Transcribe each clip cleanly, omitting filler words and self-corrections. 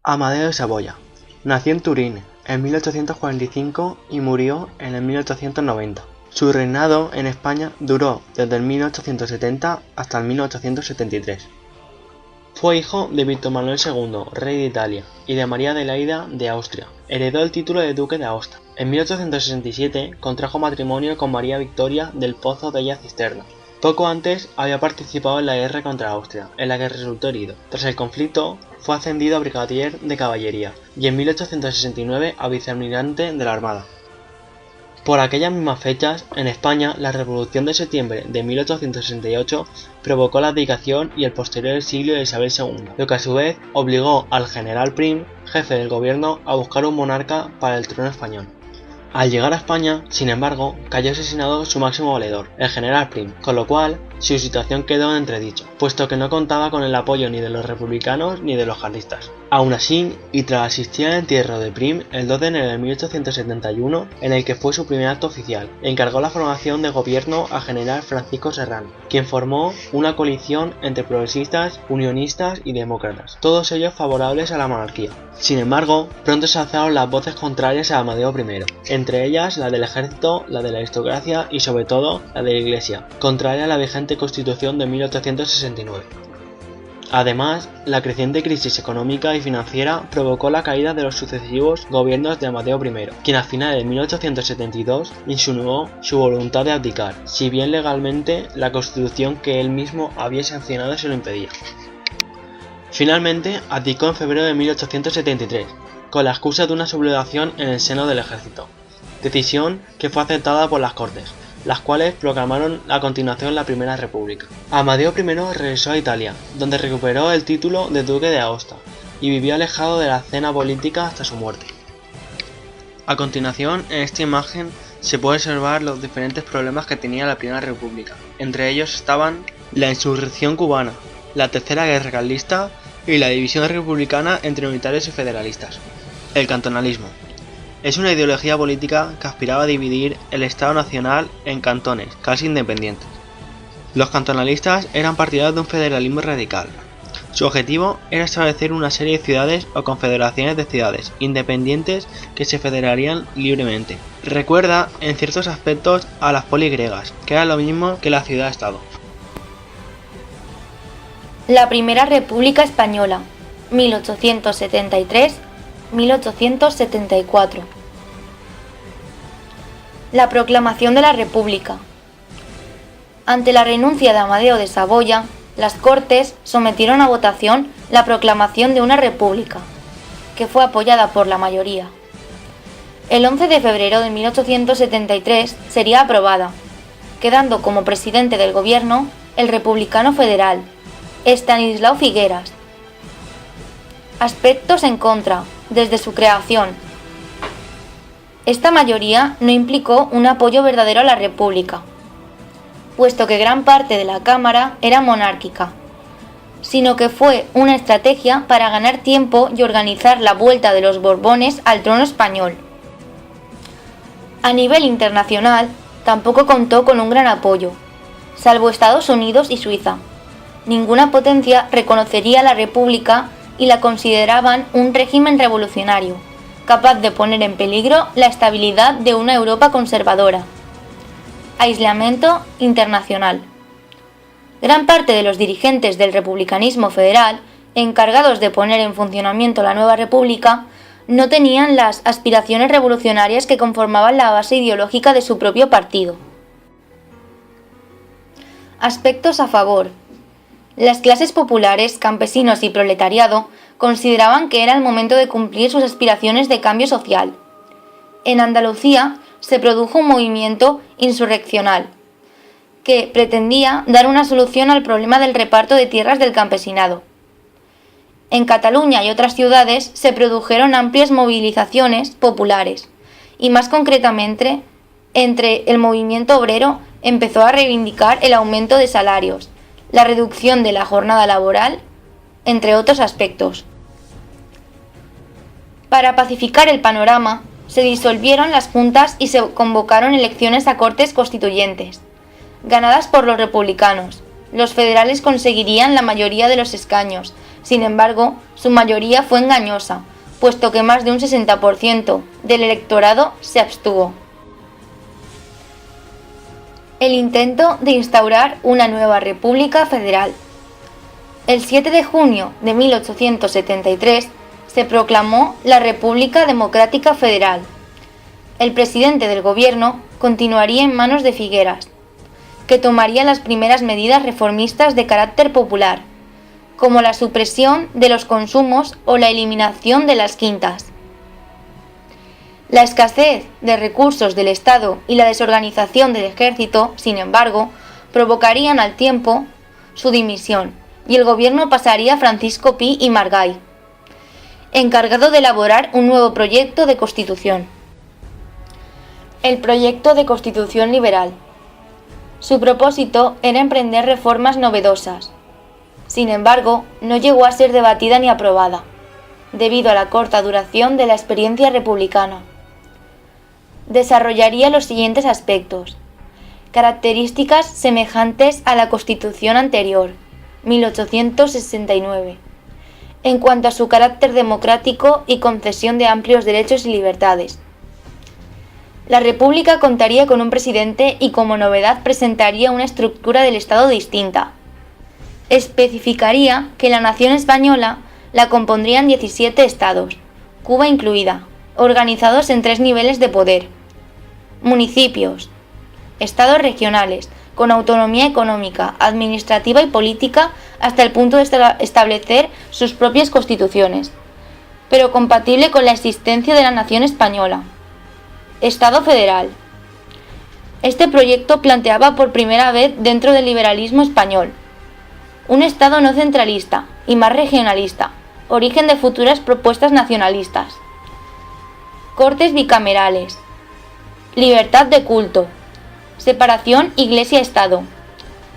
Amadeo de Saboya. Nació en Turín en 1845 y murió en el 1890. Su reinado en España duró desde el 1870 hasta el 1873. Fue hijo de Víctor Manuel II, rey de Italia, y de María Adelaida de Austria. Heredó el título de duque de Aosta. En 1867 contrajo matrimonio con María Victoria del Pozo della Cisterna. Poco antes había participado en la guerra contra Austria, en la que resultó herido. Tras el conflicto, fue ascendido a brigadier de caballería y en 1869 a vicealmirante de la Armada. Por aquellas mismas fechas, en España, la Revolución de septiembre de 1868 provocó la abdicación y el posterior exilio de Isabel II, lo que a su vez obligó al general Prim, jefe del gobierno, a buscar un monarca para el trono español. Al llegar a España, sin embargo, cayó asesinado su máximo valedor, el general Prim, con lo cual su situación quedó en entredicho, puesto que no contaba con el apoyo ni de los republicanos ni de los carlistas. Aún así, y tras asistir al entierro de Prim el 2 de enero de 1871, en el que fue su primer acto oficial, encargó la formación de gobierno al general Francisco Serrano, quien formó una coalición entre progresistas, unionistas y demócratas, todos ellos favorables a la monarquía. Sin embargo, pronto se alzaron las voces contrarias a Amadeo I, entre ellas la del ejército, la de la aristocracia y sobre todo la de la Iglesia, contraria a la vigente Constitución de 1869. Además, la creciente crisis económica y financiera provocó la caída de los sucesivos gobiernos de Amadeo I, quien a finales de 1872 insinuó su voluntad de abdicar, si bien legalmente la Constitución que él mismo había sancionado se lo impedía. Finalmente, abdicó en febrero de 1873, con la excusa de una sublevación en el seno del ejército, decisión que fue aceptada por las Cortes, las cuales proclamaron a continuación la Primera República. Amadeo I regresó a Italia, donde recuperó el título de duque de Aosta, y vivió alejado de la escena política hasta su muerte. A continuación, en esta imagen se puede observar los diferentes problemas que tenía la Primera República. Entre ellos estaban la insurrección cubana, la Tercera Guerra Carlista y la división republicana entre unitarios y federalistas. El cantonalismo. Es una ideología política que aspiraba a dividir el Estado nacional en cantones, casi independientes. Los cantonalistas eran partidarios de un federalismo radical. Su objetivo era establecer una serie de ciudades o confederaciones de ciudades independientes que se federarían libremente. Recuerda en ciertos aspectos a las polis griegas, que era lo mismo que la ciudad-estado. La Primera República Española, 1873-1874. La proclamación de la República. Ante la renuncia de Amadeo de Saboya, las Cortes sometieron a votación la proclamación de una república, que fue apoyada por la mayoría. El 11 de febrero de 1873 sería aprobada, quedando como presidente del gobierno el republicano federal, Estanislao Figueras. Aspectos en contra, desde su creación. Esta mayoría no implicó un apoyo verdadero a la República, puesto que gran parte de la Cámara era monárquica, sino que fue una estrategia para ganar tiempo y organizar la vuelta de los Borbones al trono español. A nivel internacional, tampoco contó con un gran apoyo, salvo Estados Unidos y Suiza. Ninguna potencia reconocería la República y la consideraban un régimen revolucionario, capaz de poner en peligro la estabilidad de una Europa conservadora. Aislamiento internacional. Gran parte de los dirigentes del republicanismo federal, encargados de poner en funcionamiento la nueva república, no tenían las aspiraciones revolucionarias que conformaban la base ideológica de su propio partido. Aspectos a favor. Las clases populares, campesinos y proletariado consideraban que era el momento de cumplir sus aspiraciones de cambio social. En Andalucía se produjo un movimiento insurreccional que pretendía dar una solución al problema del reparto de tierras del campesinado. En Cataluña y otras ciudades se produjeron amplias movilizaciones populares y más concretamente entre el movimiento obrero empezó a reivindicar el aumento de salarios, la reducción de la jornada laboral, entre otros aspectos. Para pacificar el panorama, se disolvieron las juntas y se convocaron elecciones a Cortes Constituyentes, ganadas por los republicanos. Los federales conseguirían la mayoría de los escaños, Sin embargo, su mayoría fue engañosa, puesto que más de un 60% del electorado se abstuvo. El intento de instaurar una nueva república federal. El 7 de junio de 1873 se proclamó la República Democrática Federal. El presidente del gobierno continuaría en manos de Figueras, que tomaría las primeras medidas reformistas de carácter popular, como la supresión de los consumos o la eliminación de las quintas. La escasez de recursos del Estado y la desorganización del ejército, sin embargo, provocarían al tiempo su dimisión, y el gobierno pasaría a Francisco Pi y Margall, encargado de elaborar un nuevo proyecto de constitución. El proyecto de constitución liberal. Su propósito era emprender reformas novedosas. Sin embargo, no llegó a ser debatida ni aprobada, debido a la corta duración de la experiencia republicana. Desarrollaría los siguientes aspectos: características semejantes a la Constitución anterior, 1869, en cuanto a su carácter democrático y concesión de amplios derechos y libertades. La República contaría con un presidente y, como novedad, presentaría una estructura del Estado distinta. Especificaría que la nación española la compondrían 17 estados, Cuba incluida, organizados en 3 niveles de poder: municipios, estados regionales, con autonomía económica, administrativa y política hasta el punto de establecer sus propias constituciones, pero compatible con la existencia de la nación española. Estado federal. Este proyecto planteaba por primera vez dentro del liberalismo español un Estado no centralista y más regionalista, origen de futuras propuestas nacionalistas. Cortes bicamerales. Libertad de culto. Separación Iglesia-Estado.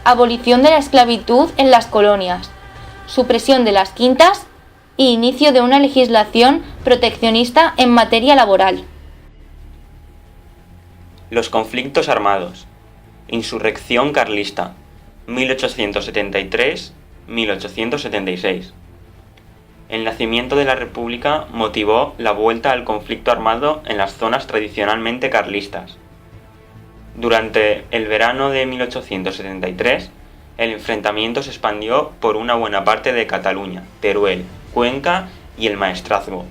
Abolición de la esclavitud en las colonias. Supresión de las quintas y inicio de una legislación proteccionista en materia laboral. Los conflictos armados. Insurrección carlista, 1873-1876. El nacimiento de la República motivó la vuelta al conflicto armado en las zonas tradicionalmente carlistas. Durante el verano de 1873, el enfrentamiento se expandió por una buena parte de Cataluña, Teruel, Cuenca y el Maestrazgo.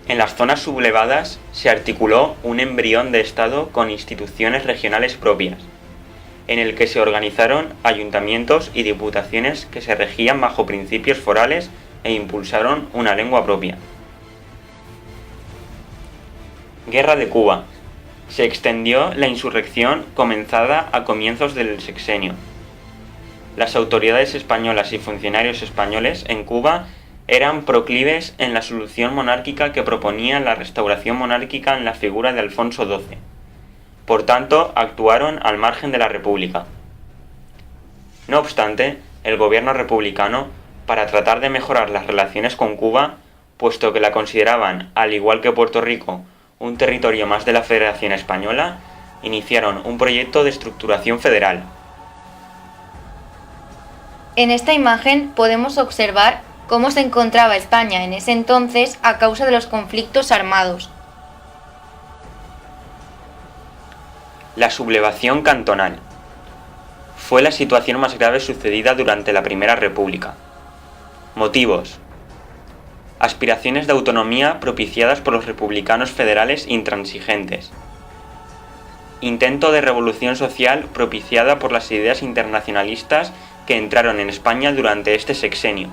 En las zonas sublevadas se articuló un embrión de Estado con instituciones regionales propias, en el que se organizaron ayuntamientos y diputaciones que se regían bajo principios forales e impulsaron una lengua propia. Guerra de Cuba. Se extendió la insurrección comenzada a comienzos del sexenio. Las autoridades españolas y funcionarios españoles en Cuba eran proclives en la solución monárquica que proponía la restauración monárquica en la figura de Alfonso XII. Por tanto, actuaron al margen de la República. No obstante, el gobierno republicano, para tratar de mejorar las relaciones con Cuba, puesto que la consideraban, al igual que Puerto Rico, un territorio más de la Federación Española, iniciaron un proyecto de estructuración federal. En esta imagen podemos observar cómo se encontraba España en ese entonces a causa de los conflictos armados. La sublevación cantonal. Fue la situación más grave sucedida durante la Primera República. Motivos. Aspiraciones de autonomía propiciadas por los republicanos federales intransigentes. Intento de revolución social propiciada por las ideas internacionalistas que entraron en España durante este sexenio.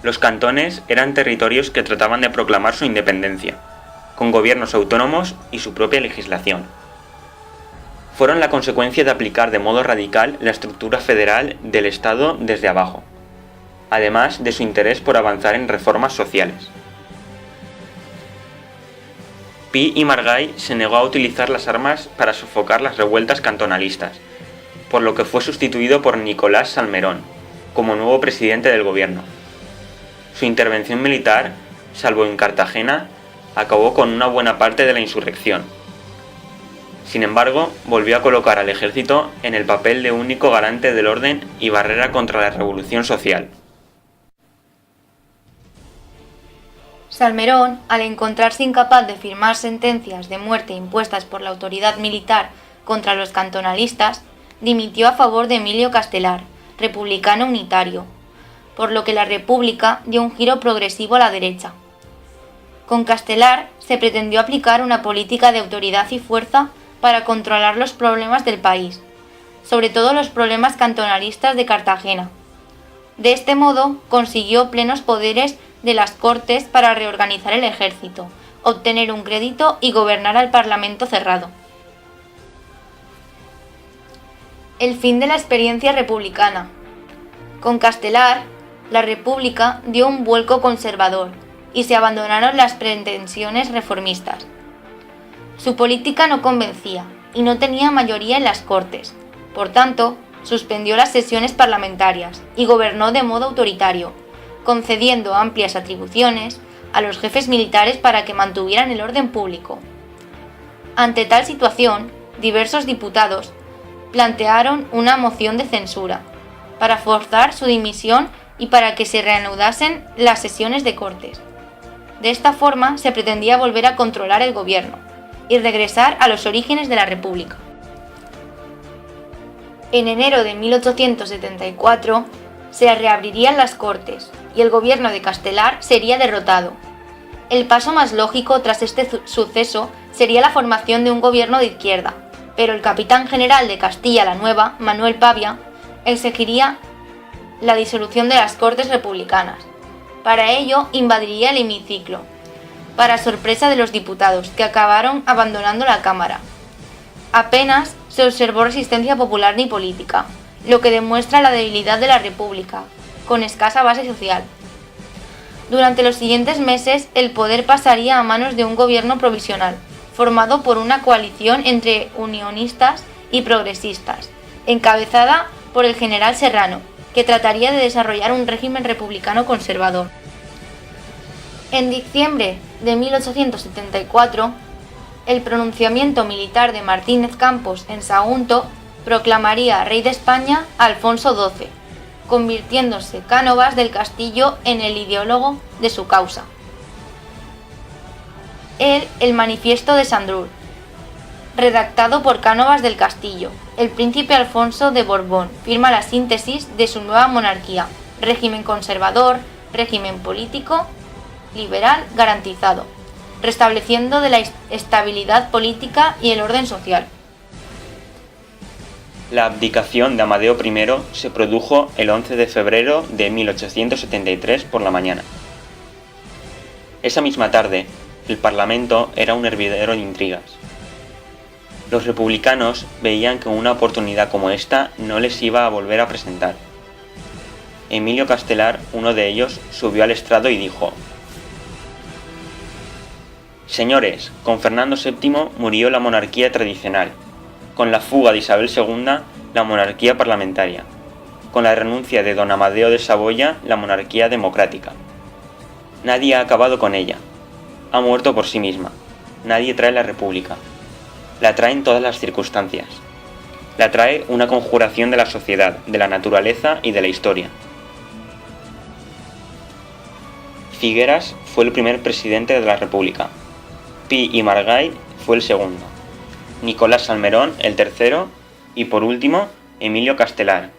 Los cantones eran territorios que trataban de proclamar su independencia, con gobiernos autónomos y su propia legislación. Fueron la consecuencia de aplicar de modo radical la estructura federal del Estado desde abajo, además de su interés por avanzar en reformas sociales. Pi y Margall se negó a utilizar las armas para sofocar las revueltas cantonalistas, por lo que fue sustituido por Nicolás Salmerón como nuevo presidente del gobierno. Su intervención militar, salvo en Cartagena, acabó con una buena parte de la insurrección. Sin embargo, volvió a colocar al ejército en el papel de único garante del orden y barrera contra la revolución social. Salmerón, al encontrarse incapaz de firmar sentencias de muerte impuestas por la autoridad militar contra los cantonalistas, dimitió a favor de Emilio Castelar, republicano unitario, por lo que la República dio un giro progresivo a la derecha. Con Castelar se pretendió aplicar una política de autoridad y fuerza para controlar los problemas del país, sobre todo los problemas cantonalistas de Cartagena. De este modo consiguió plenos poderes de las Cortes para reorganizar el ejército, obtener un crédito y gobernar al Parlamento cerrado. El fin de la experiencia republicana. Con Castelar, la República dio un vuelco conservador y se abandonaron las pretensiones reformistas. Su política no convencía y no tenía mayoría en las Cortes, por tanto, suspendió las sesiones parlamentarias y gobernó de modo autoritario, concediendo amplias atribuciones a los jefes militares para que mantuvieran el orden público. Ante tal situación, diversos diputados plantearon una moción de censura para forzar su dimisión y para que se reanudasen las sesiones de Cortes. De esta forma se pretendía volver a controlar el gobierno y regresar a los orígenes de la República. En enero de 1874 se reabrirían las Cortes y el gobierno de Castelar sería derrotado. El paso más lógico tras este suceso sería la formación de un gobierno de izquierda, pero el capitán general de Castilla la Nueva, Manuel Pavia, exigiría la disolución de las Cortes republicanas. Para ello invadiría el hemiciclo, para sorpresa de los diputados, que acabaron abandonando la Cámara. Apenas se observó resistencia popular ni política, lo que demuestra la debilidad de la República, con escasa base social. Durante los siguientes meses, el poder pasaría a manos de un gobierno provisional, formado por una coalición entre unionistas y progresistas, encabezada por el general Serrano, que trataría de desarrollar un régimen republicano conservador. En diciembre de 1874, el pronunciamiento militar de Martínez Campos en Sagunto proclamaría rey de España a Alfonso XII, convirtiéndose Cánovas del Castillo en el ideólogo de su causa. El Manifiesto de Sandrul, redactado por Cánovas del Castillo, el príncipe Alfonso de Borbón, firma la síntesis de su nueva monarquía, régimen conservador, régimen político, liberal garantizado, restableciendo de la estabilidad política y el orden social. La abdicación de Amadeo I se produjo el 11 de febrero de 1873 por la mañana. Esa misma tarde, el Parlamento era un hervidero de intrigas. Los republicanos veían que una oportunidad como esta no les iba a volver a presentar. Emilio Castelar, uno de ellos, subió al estrado y dijo: «Señores, con Fernando VII murió la monarquía tradicional, con la fuga de Isabel II, la monarquía parlamentaria, con la renuncia de don Amadeo de Saboya, la monarquía democrática. Nadie ha acabado con ella, ha muerto por sí misma, nadie trae la república. La traen todas las circunstancias. La trae una conjuración de la sociedad, de la naturaleza y de la historia». Figueras fue el primer presidente de la República. Pi y Margall fue el segundo. Nicolás Salmerón el tercero y por último Emilio Castelar,